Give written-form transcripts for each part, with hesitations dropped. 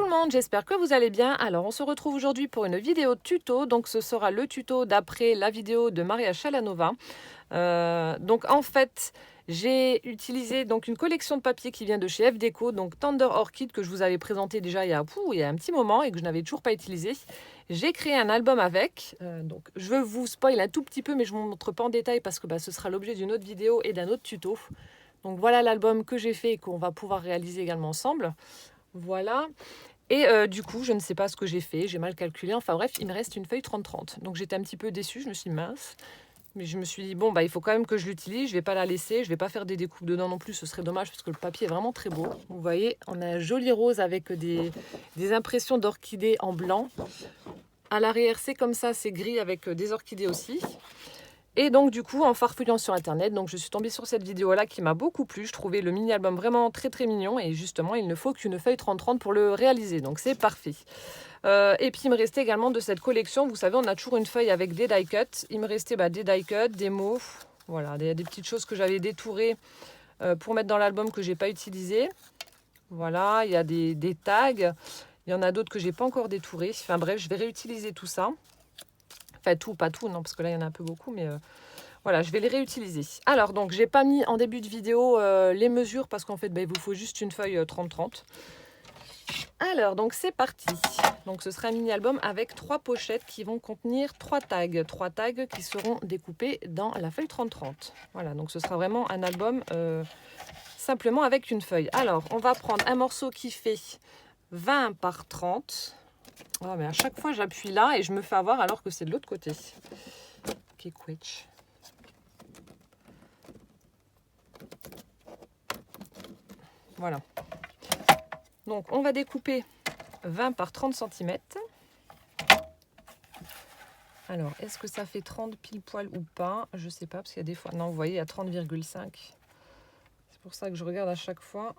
le monde, j'espère que vous allez bien. Alors on se retrouve aujourd'hui pour une vidéo tuto, donc ce sera le tuto d'après la vidéo de Maria Chalanova. Donc en fait, j'ai utilisé donc une collection de papier qui vient de chez F Déco, donc Tender Orchid que je vous avais présenté déjà il y a un petit moment et que je n'avais toujours pas utilisé. J'ai créé un album avec, donc je vous spoil un tout petit peu mais je ne vous montre pas en détail parce que ce sera l'objet d'une autre vidéo et d'un autre tuto. Donc voilà l'album que j'ai fait et qu'on va pouvoir réaliser également ensemble. Voilà. Et du coup, je ne sais pas ce que j'ai fait, j'ai mal calculé. Enfin bref, il me reste une feuille 30-30. Donc j'étais un petit peu déçue, je me suis dit mince. Mais je me suis dit, bon, il faut quand même que je l'utilise. Je ne vais pas la laisser, je ne vais pas faire des découpes dedans non plus. Ce serait dommage parce que le papier est vraiment très beau. Vous voyez, on a un joli rose avec des impressions d'orchidées en blanc. À l'arrière, c'est comme ça, c'est gris avec des orchidées aussi. Et donc du coup, en farfouillant sur internet, donc je suis tombée sur cette vidéo-là qui m'a beaucoup plu. Je trouvais le mini-album vraiment très très mignon. Et justement, il ne faut qu'une feuille 30-30 pour le réaliser. Donc c'est parfait. Et puis il me restait également de cette collection, vous savez, on a toujours une feuille avec des die cuts. Il me restait des die cuts, des mots, voilà, des petites choses que j'avais détourées pour mettre dans l'album que j'ai pas utilisé. Voilà, il y a des tags, il y en a d'autres que j'ai pas encore détourées. Enfin bref, je vais réutiliser tout ça. Enfin tout, pas tout, non, parce que là il y en a un peu beaucoup, mais voilà, je vais les réutiliser. Alors donc j'ai pas mis en début de vidéo les mesures parce qu'en fait il vous faut juste une feuille 30-30. Alors, donc c'est parti. Donc ce sera un mini-album avec 3 pochettes qui vont contenir 3 tags. 3 tags qui seront découpés dans la feuille 30-30. Voilà, donc ce sera vraiment un album simplement avec une feuille. Alors, on va prendre un morceau qui fait 20 par 30. Oh, mais à chaque fois, j'appuie là et je me fais avoir alors que c'est de l'autre côté. Ok, quitch. Voilà. Donc, on va découper 20 par 30 cm. Alors, est-ce que ça fait 30 pile poil ou pas? Je ne sais pas, parce qu'il y a des fois... Non, vous voyez, il y a 30,5. C'est pour ça que je regarde à chaque fois.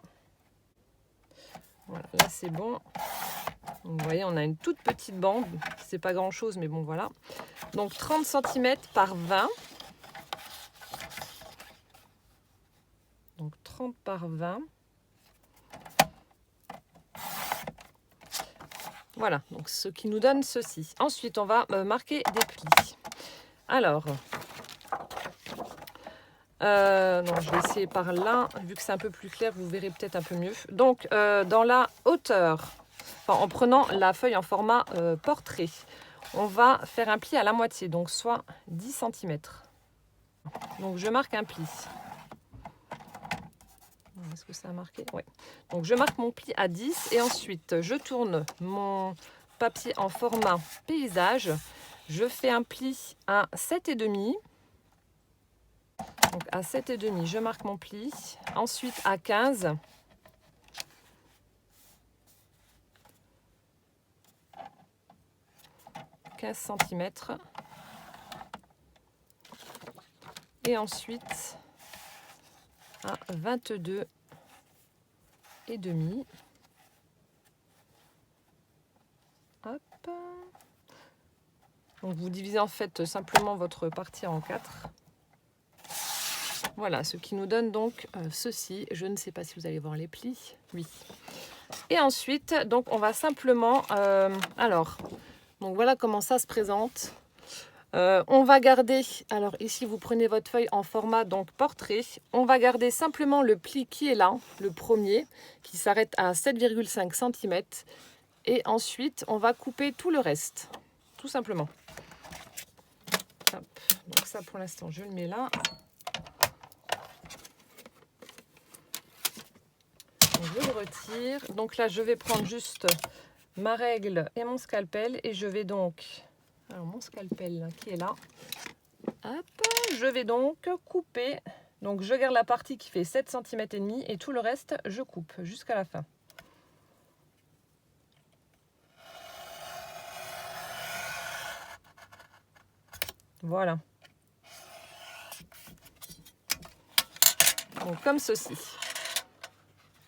Voilà, là c'est bon. Vous voyez, on a une toute petite bande. C'est pas grand-chose, mais bon, voilà. Donc, 30 cm par 20. Donc, 30 par 20. Voilà, donc ce qui nous donne ceci. Ensuite, on va marquer des plis. Alors, non, je vais essayer par là. Vu que c'est un peu plus clair, vous verrez peut-être un peu mieux. Donc, dans la hauteur, enfin, en prenant la feuille en format portrait, on va faire un pli à la moitié, donc soit 10 cm. Donc, je marque un pli. Est-ce que ça a marqué? Oui. Donc, je marque mon pli à 10 et ensuite, je tourne mon papier en format paysage. Je fais un pli à 7,5. Donc, à 7,5, je marque mon pli. Ensuite, à 15. cm. Et ensuite, à 22,5. Hop. Donc vous divisez en fait simplement votre partie en 4. Voilà, ce qui nous donne donc ceci. Je ne sais pas si vous allez voir les plis. Oui. Et ensuite, donc on va simplement... donc voilà comment ça se présente. On va garder, alors ici vous prenez votre feuille en format donc portrait, on va garder simplement le pli qui est là, le premier, qui s'arrête à 7,5 cm. Et ensuite, on va couper tout le reste, tout simplement. Hop. Donc ça pour l'instant, je le mets là. Donc, je le retire. Donc là, je vais prendre juste ma règle et mon scalpel et je vais donc... Alors mon scalpel là, qui est là, hop, je vais donc couper, donc je garde la partie qui fait 7 cm et demi et tout le reste je coupe jusqu'à la fin. Voilà. Donc comme ceci.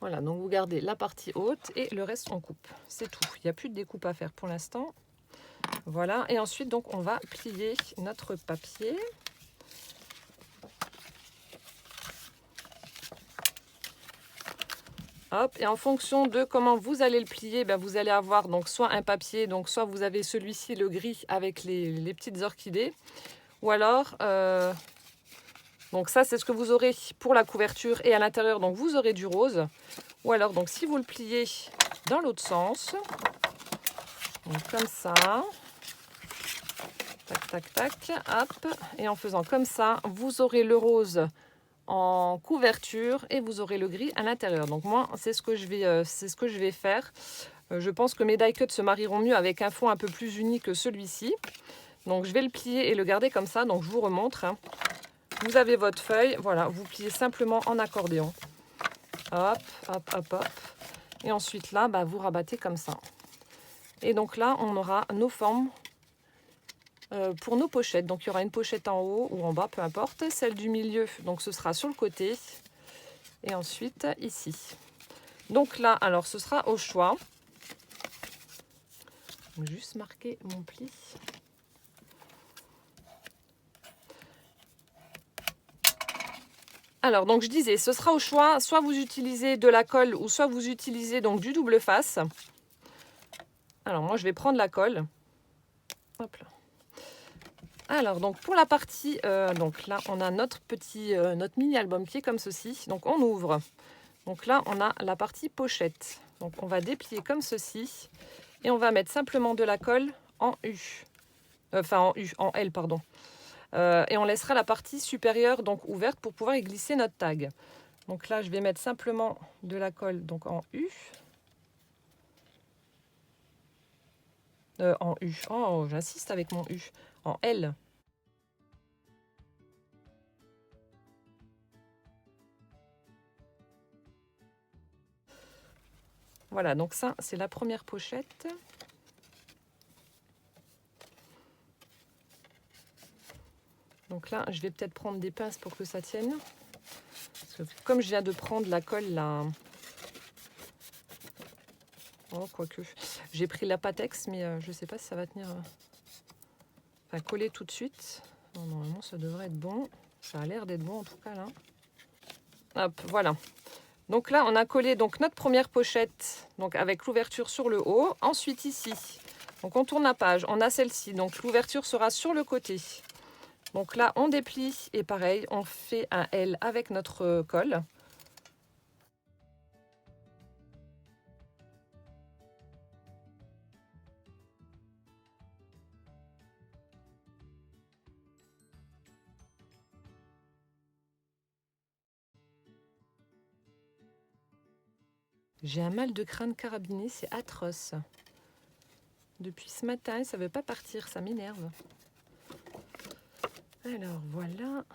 Voilà, donc vous gardez la partie haute et le reste on coupe. C'est tout, il n'y a plus de découpe à faire pour l'instant. Voilà, et ensuite donc on va plier notre papier. Hop, et en fonction de comment vous allez le plier, ben, vous allez avoir donc soit un papier, donc soit vous avez celui-ci, le gris, avec les petites orchidées, ou alors, donc ça c'est ce que vous aurez pour la couverture, et à l'intérieur, donc vous aurez du rose, ou alors, donc si vous le pliez dans l'autre sens, donc comme ça, tac, tac, tac, hop, et en faisant comme ça, vous aurez le rose en couverture et vous aurez le gris à l'intérieur. Donc moi, c'est ce que je vais faire. Je pense que mes die cuts se marieront mieux avec un fond un peu plus uni que celui-ci. Donc je vais le plier et le garder comme ça. Donc je vous remontre. Hein. Vous avez votre feuille. Voilà, vous pliez simplement en accordéon. Hop, hop, hop, hop. Et ensuite là, bah, vous rabattez comme ça. Et donc là, on aura nos formes pour nos pochettes. Donc il y aura une pochette en haut ou en bas, peu importe. Celle du milieu, donc ce sera sur le côté. Et ensuite ici. Donc là, alors ce sera au choix. Je vais juste marquer mon pli. Alors donc je disais, ce sera au choix. Soit vous utilisez de la colle ou soit vous utilisez donc du double face. Alors moi je vais prendre la colle. Hop là. Alors, donc pour la partie, donc là, on a notre mini album qui est comme ceci. Donc, on ouvre. Donc là, on a la partie pochette. Donc, on va déplier comme ceci. Et on va mettre simplement de la colle en U. En L, pardon. Et on laissera la partie supérieure donc ouverte pour pouvoir y glisser notre tag. Donc là, je vais mettre simplement de la colle donc en U. En U. Oh, j'insiste avec mon U. En L. Voilà, donc ça, c'est la première pochette. Donc là, je vais peut-être prendre des pinces pour que ça tienne. Parce que comme je viens de prendre la colle là... Oh, quoique. J'ai pris la Patex, mais je ne sais pas si ça va tenir... Enfin, coller tout de suite. Non, normalement, ça devrait être bon. Ça a l'air d'être bon, en tout cas, là. Hop, voilà. Donc là, on a collé donc, notre première pochette donc avec l'ouverture sur le haut. Ensuite, ici, donc on tourne la page. On a celle-ci. Donc, l'ouverture sera sur le côté. Donc là, on déplie et pareil, on fait un L avec notre colle. J'ai un mal de crâne carabiné, c'est atroce. Depuis ce matin, ça ne veut pas partir, ça m'énerve. Alors voilà.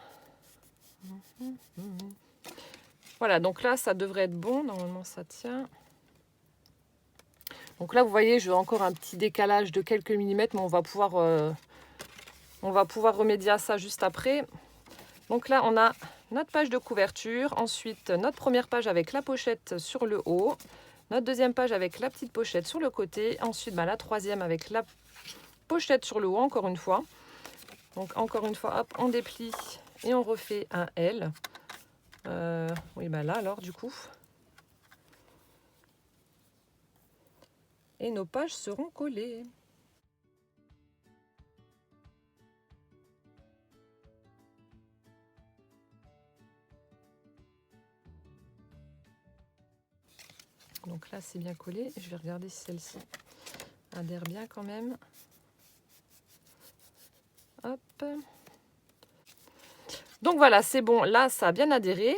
Voilà, donc là, ça devrait être bon. Normalement, ça tient. Donc là, vous voyez, j'ai encore un petit décalage de quelques millimètres, mais on va pouvoir remédier à ça juste après. Donc là, on a notre page de couverture. Ensuite, notre première page avec la pochette sur le haut. Notre deuxième page avec la petite pochette sur le côté. Ensuite, la troisième avec la pochette sur le haut, encore une fois. Donc, encore une fois, hop, on déplie et on refait un L. Oui, là, alors, du coup. Et nos pages seront collées. Donc là, c'est bien collé. Je vais regarder si celle-ci adhère bien quand même. Hop. Donc voilà, c'est bon. Là, ça a bien adhéré.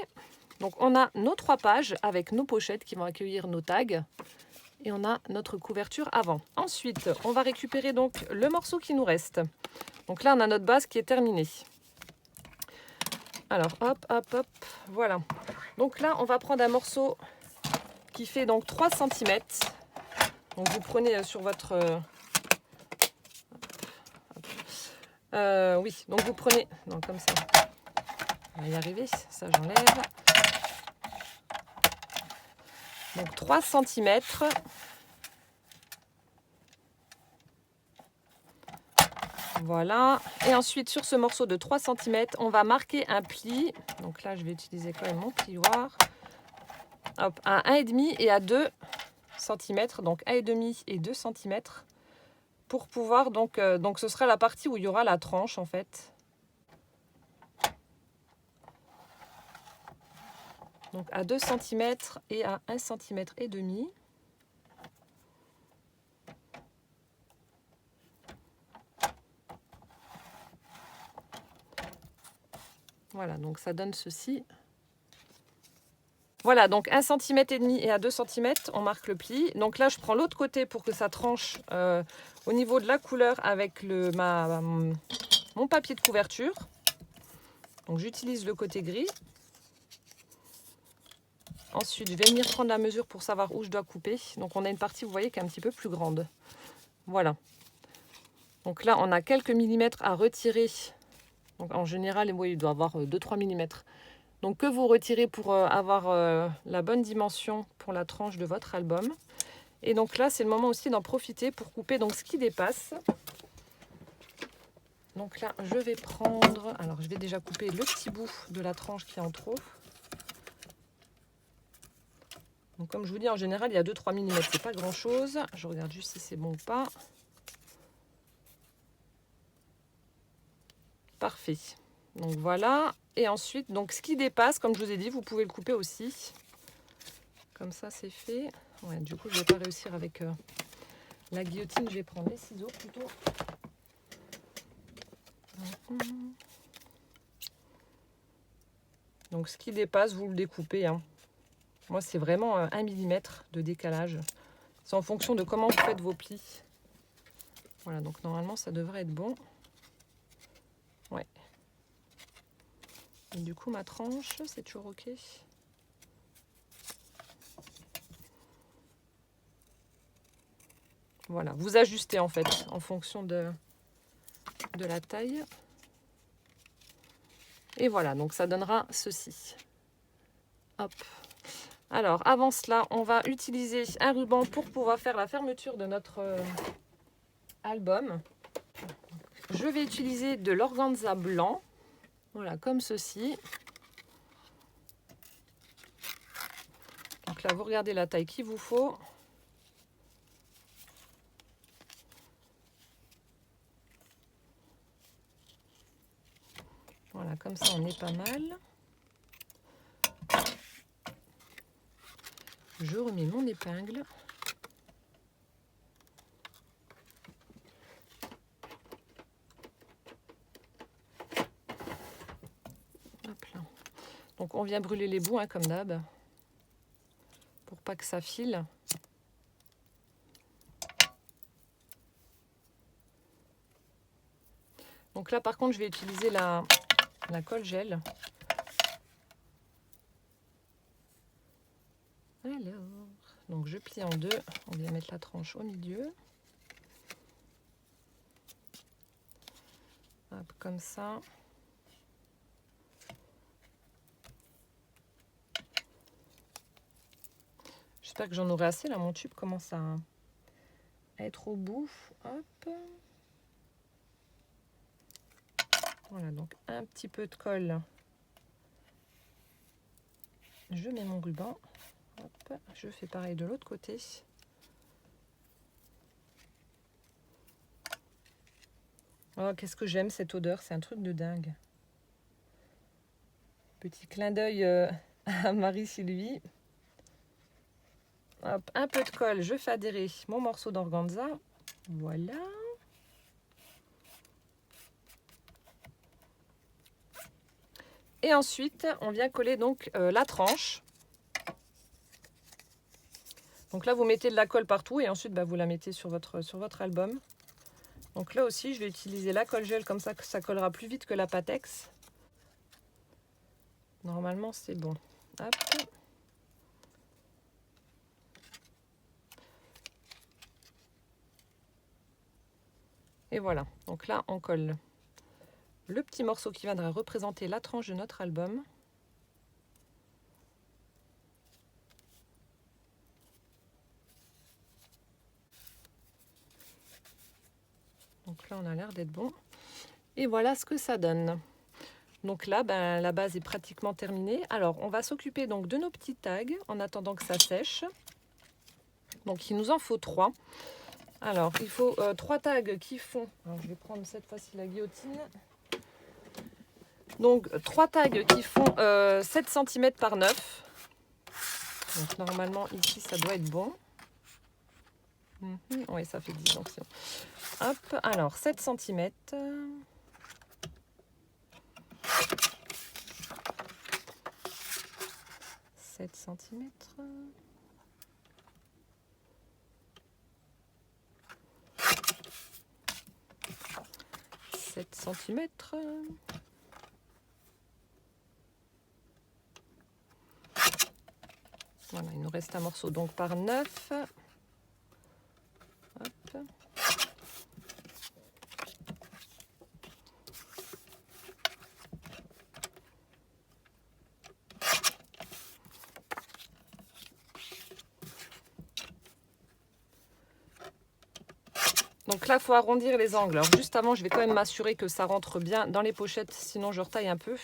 Donc on a nos 3 pages avec nos pochettes qui vont accueillir nos tags. Et on a notre couverture avant. Ensuite, on va récupérer donc le morceau qui nous reste. Donc là, on a notre base qui est terminée. Alors, hop, hop, hop, voilà. Donc là, on va prendre un morceau qui fait donc 3 cm. Donc vous prenez sur votre... oui, donc vous prenez... Non, comme ça. On va y arriver, ça j'enlève. Donc 3 cm. Voilà. Et ensuite, sur ce morceau de 3 cm, on va marquer un pli. Donc là, je vais utiliser quand même mon plioir. hop, à 1,5 et à 2 cm, donc 1,5 et 2 cm, pour pouvoir donc ce sera la partie où il y aura la tranche en fait. Donc à 2 cm et à 1 cm et demi. Voilà, donc ça donne ceci. Voilà, donc 1,5 cm et à 2 cm, on marque le pli. Donc là, je prends l'autre côté pour que ça tranche au niveau de la couleur avec mon papier de couverture. Donc j'utilise le côté gris. Ensuite, je vais venir prendre la mesure pour savoir où je dois couper. Donc on a une partie, vous voyez, qui est un petit peu plus grande. Voilà. Donc là, on a quelques millimètres à retirer. Donc en général, oui, il doit avoir 2-3 mm. Donc que vous retirez pour avoir la bonne dimension pour la tranche de votre album. Et donc là, c'est le moment aussi d'en profiter pour couper donc ce qui dépasse. Donc là, je vais prendre... Alors, je vais déjà couper le petit bout de la tranche qui est en trop. Donc comme je vous dis, en général, il y a 2-3 mm, c'est pas grand-chose. Je regarde juste si c'est bon ou pas. Parfait. Donc voilà. Et ensuite, donc ce qui dépasse, comme je vous ai dit, vous pouvez le couper aussi. Comme ça, c'est fait. Ouais, du coup, je ne vais pas réussir avec la guillotine. Je vais prendre les ciseaux plutôt. Donc ce qui dépasse, vous le découpez, hein. Moi, c'est vraiment 1 mm de décalage. C'est en fonction de comment vous faites vos plis. Voilà, donc normalement, ça devrait être bon. Ouais. Et du coup, ma tranche, c'est toujours OK. Voilà, vous ajustez en fait, en fonction de la taille. Et voilà, donc ça donnera ceci. Hop. Alors, avant cela, on va utiliser un ruban pour pouvoir faire la fermeture de notre album. Je vais utiliser de l'organza blanc. Voilà, comme ceci. Donc là, vous regardez la taille qu'il vous faut. Voilà, comme ça, on est pas mal. Je remets mon épingle. Hop là. Donc on vient brûler les bouts, hein, comme d'hab, pour pas que ça file. Donc là, par contre, je vais utiliser la colle gel. Alors, donc je plie en deux. On vient mettre la tranche au milieu. Hop, comme ça. J'espère que j'en aurai assez. Là, mon tube commence à être au bout. Hop. Voilà, donc un petit peu de colle. Je mets mon ruban. Hop, je fais pareil de l'autre côté. Oh, qu'est-ce que j'aime cette odeur, c'est un truc de dingue. Petit clin d'œil à Marie-Sylvie. Hop, un peu de colle, je fais adhérer mon morceau d'organza. Voilà. Et ensuite, on vient coller donc la tranche. Donc là, vous mettez de la colle partout et ensuite, vous la mettez sur votre album. Donc là aussi, je vais utiliser la colle gel comme ça que ça collera plus vite que la Pattex. Normalement, c'est bon. Hop. Et voilà. Donc là, on colle le petit morceau qui viendra représenter la tranche de notre album. Donc là, on a l'air d'être bon. Et voilà ce que ça donne. Donc là, ben, la base est pratiquement terminée. Alors, on va s'occuper donc de nos petits tags en attendant que ça sèche. Donc, il nous en faut 3. Alors, il faut 3 tags qui font... Alors, je vais prendre cette fois-ci la guillotine. Donc, 3 tags qui font 7 cm par 9. Donc, normalement, ici, ça doit être bon. Oui, ça fait 10, donc c'est bon. Hop, alors, 7 cm. 7 cm. 7 cm. Voilà, il nous reste un morceau donc par 9. Hop. Donc là, il faut arrondir les angles. Alors juste avant, je vais quand même m'assurer que ça rentre bien dans les pochettes, sinon je retaille un peu.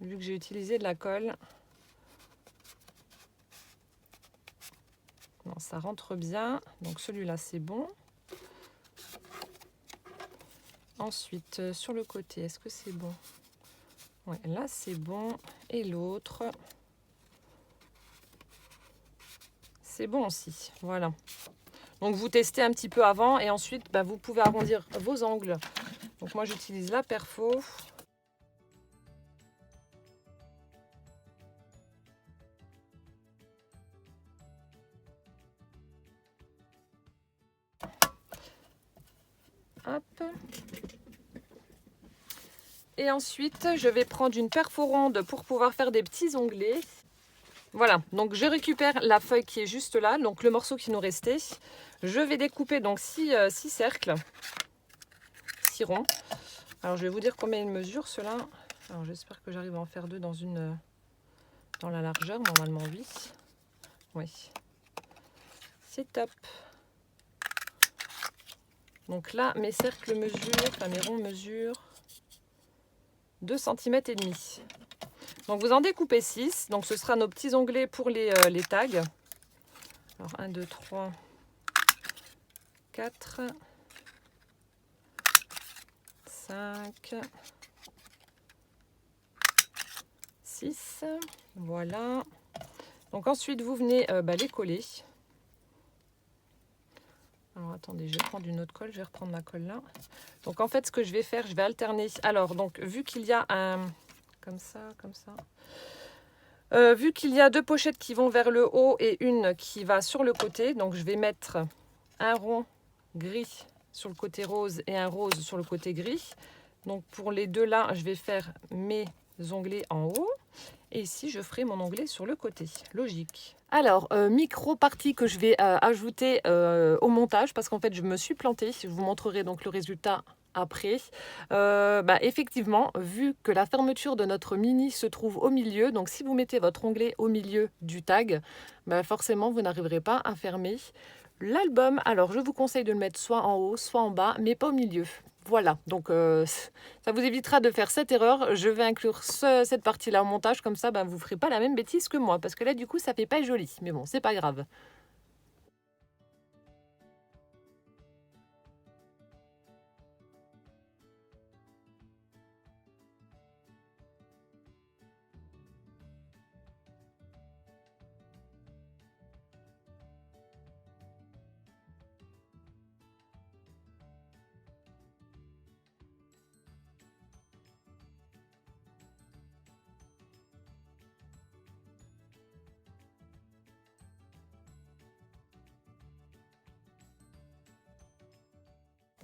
Vu que j'ai utilisé de la colle. Non, ça rentre bien. Donc celui-là, c'est bon. Ensuite, sur le côté, est-ce que c'est bon? Ouais, là, c'est bon. Et l'autre, c'est bon aussi. Voilà. Donc vous testez un petit peu avant et ensuite bah, vous pouvez arrondir vos angles. Donc moi j'utilise la perfo. Hop. Et ensuite je vais prendre une perfo ronde pour pouvoir faire des petits onglets. Voilà, donc je récupère la feuille qui est juste là, donc le morceau qui nous restait. Je vais découper donc 6 cercles, 6 ronds. Alors je vais vous dire combien il mesure ceux-là. Alors j'espère que j'arrive à en faire 2 dans la largeur, normalement 8. Oui, c'est top. Donc là, mes cercles mesurent, enfin mes ronds mesurent 2 cm et demi. Donc vous en découpez 6. Donc ce sera nos petits onglets pour les tags. Alors 1, 2, 3, 4, 5, 6. Voilà. Donc ensuite vous venez les coller. Alors attendez, je vais prendre une autre colle, je vais reprendre ma colle là. Donc en fait ce que je vais faire, je vais alterner. Alors donc vu qu'il y a un... comme ça, comme ça. Vu qu'il y a 2 pochettes qui vont vers le haut et une qui va sur le côté, donc je vais mettre un rond gris sur le côté rose et un rose sur le côté gris. Donc pour les deux là, je vais faire mes onglets en haut. Et ici, je ferai mon onglet sur le côté. Logique. Alors, micro partie que je vais ajouter au montage parce qu'en fait, je me suis plantée. Je vous montrerai donc le résultat après. Effectivement, vu que la fermeture de notre mini se trouve au milieu, donc si vous mettez votre onglet au milieu du tag, forcément, vous n'arriverez pas à fermer l'album. Alors, je vous conseille de le mettre soit en haut, soit en bas, mais pas au milieu. Voilà, donc ça vous évitera de faire cette erreur. Je vais inclure cette partie-là au montage, comme ça vous ne ferez pas la même bêtise que moi, parce que là du coup ça fait pas joli, mais bon, c'est pas grave.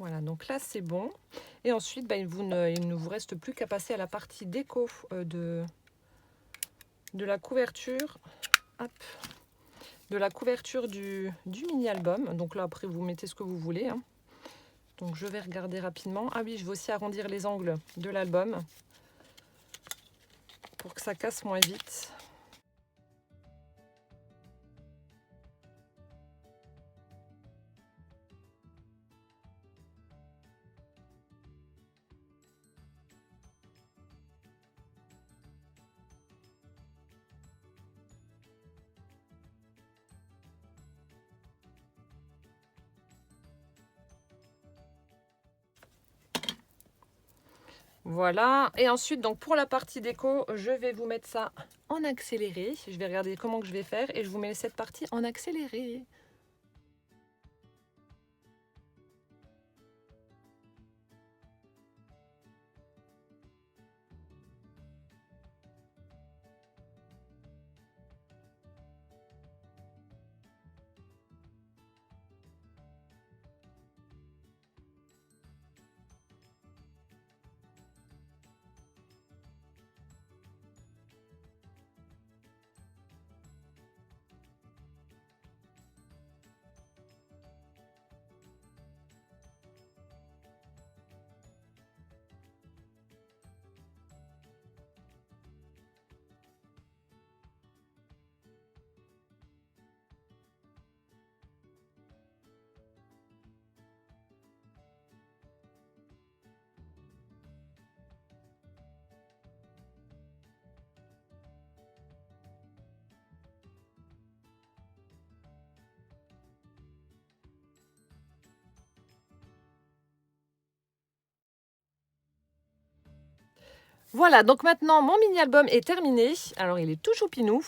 Voilà, donc là c'est bon. Et ensuite, il ne vous reste plus qu'à passer à la partie déco de la couverture. Hop, de la couverture du mini-album. Donc là, après, vous mettez ce que vous voulez. Hein. Donc je vais regarder rapidement. Ah oui, je vais aussi arrondir les angles de l'album pour que ça casse moins vite. Voilà. Et ensuite, donc pour la partie déco, je vais vous mettre ça en accéléré. Je vais regarder comment que je vais faire et je vous mets cette partie en accéléré. Voilà, donc maintenant mon mini-album est terminé. Alors il est tout choupinou.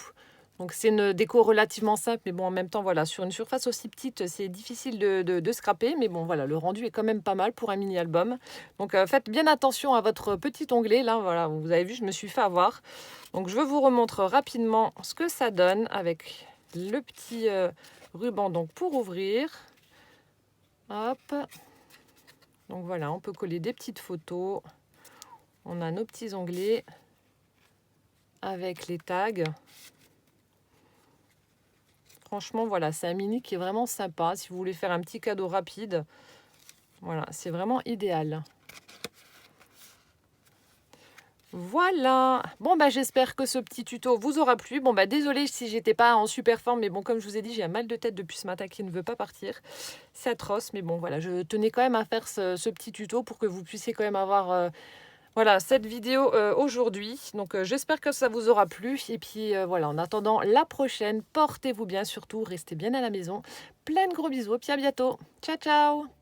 Donc c'est une déco relativement simple, mais bon, en même temps, voilà, sur une surface aussi petite, c'est difficile de scraper. Mais bon, voilà, le rendu est quand même pas mal pour un mini-album. Donc faites bien attention à votre petit onglet. Là, voilà, vous avez vu, je me suis fait avoir. Donc je vous remontre rapidement ce que ça donne avec le petit ruban donc, pour ouvrir. Hop. Donc voilà, on peut coller des petites photos. On a nos petits onglets avec les tags. Franchement, voilà, c'est un mini qui est vraiment sympa. Si vous voulez faire un petit cadeau rapide, voilà, c'est vraiment idéal. Voilà. Bon, bah, j'espère que ce petit tuto vous aura plu. Bon, bah, désolée si j'étais pas en super forme, mais bon, comme je vous ai dit, j'ai un mal de tête depuis ce matin qui ne veut pas partir. C'est atroce, mais bon, voilà, je tenais quand même à faire ce petit tuto pour que vous puissiez quand même avoir... voilà, cette vidéo aujourd'hui. Donc, j'espère que ça vous aura plu. Et puis, voilà, en attendant la prochaine, portez-vous bien surtout, restez bien à la maison. Plein de gros bisous, puis à bientôt. Ciao, ciao!